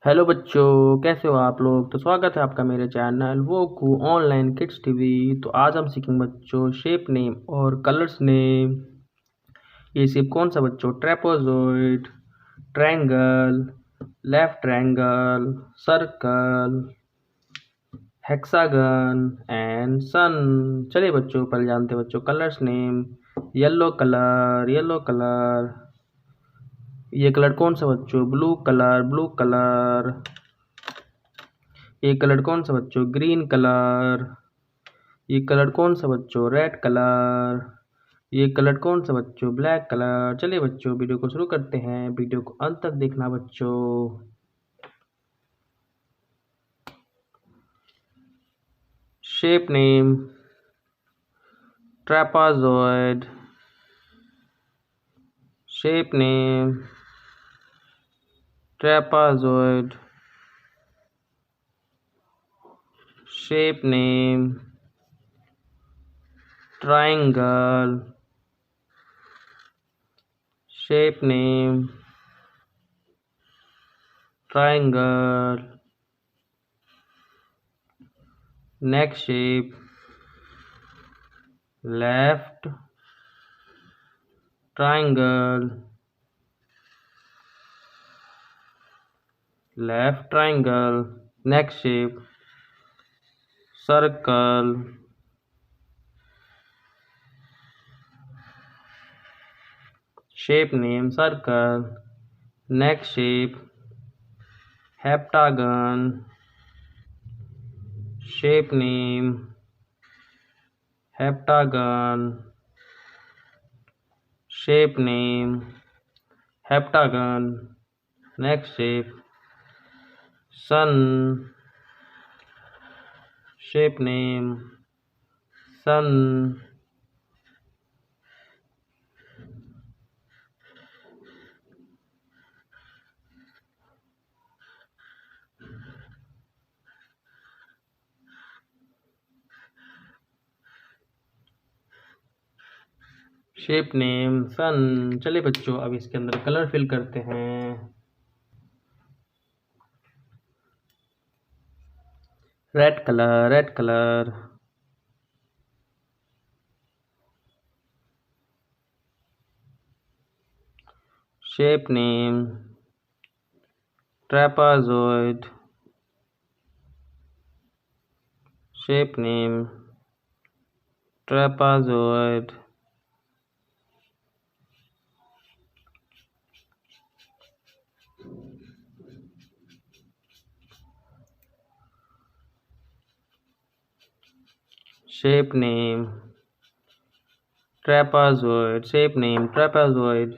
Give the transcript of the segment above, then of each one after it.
Hello बच्चों, कैसे हो आप लोग। तो स्वागत है आपका मेरे चैनल वो कू ऑनलाइन किड्स टीवी। तो आज हम सीखेंगे बच्चों शेप नेम और कलर्स नेम। ये शेप कौन सा बच्चों? Trapezoid, triangle, left triangle, circle, hexagon and sun. चलिए बच्चों पहले जानते हैं बच्चों colours name. Yellow colour, yellow colour. ये कलर कौन सा बच्चों? Blue colour, blue colour. ये कलर कौन सा बच्चों? Green colour. ये कलर कौन सा बच्चों? Red colour. ये कलर कौन सा बच्चों? Black colour. चलिए बच्चों वीडियो को शुरू करते हैं, वीडियो को अंत तक देखना बच्चों। Shape name trapezoid. Shape name trapezoid. Shape name triangle. Shape name triangle. Next shape left triangle, left triangle. Next shape circle. Shape name circle. Next shape heptagon. Shape name heptagon. Shape name heptagon. Next shape sun. Shape name sun. Shape name sun. चलिए बच्चों अब इसके अंदर colour fill करते हैं। Red colour, red colour. Shape name trapezoid. Shape name trapezoid. Shape name trapezoid. Shape name trapezoid.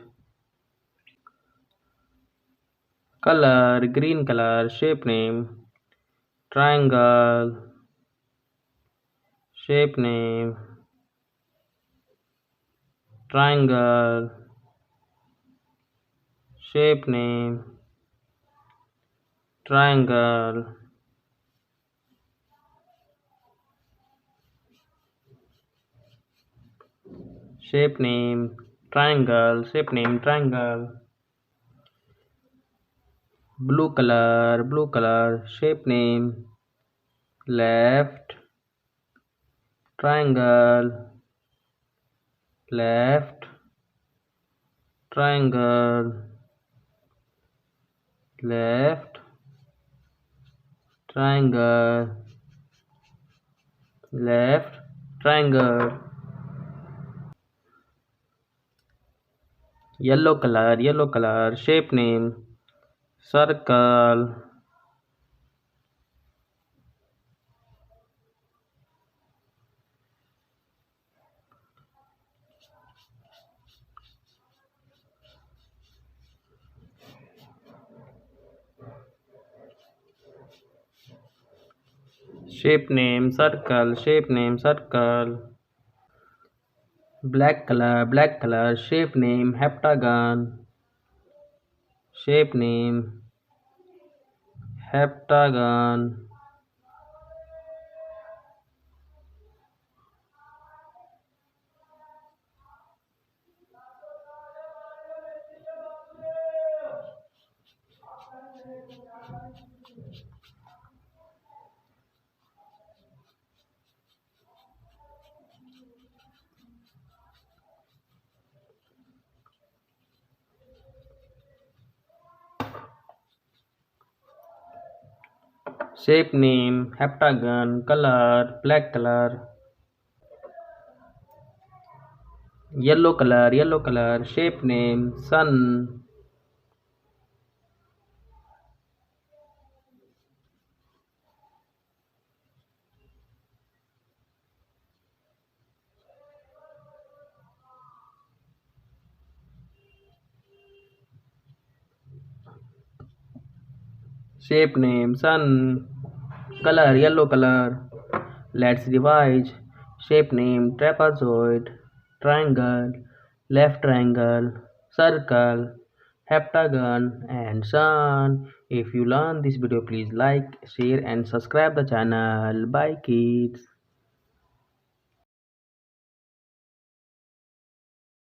Color green color. Shape name triangle. Shape name triangle. Shape name triangle. Shape name triangle. Shape name triangle. Blue color, blue color. Shape name left triangle, left triangle, left triangle, left triangle. Yellow color, yellow color. Shape name circle. Shape name circle. Shape name circle. Black color, black color. Shape name heptagon. Shape name heptagon. Shape name, heptagon, color, black color, yellow color, shape name, sun, shape name, sun, color, yellow color. Let's revise. Shape name, trapezoid, triangle, left triangle, circle, heptagon, and sun. If you learn this video, please like, share, and subscribe the channel. Bye kids.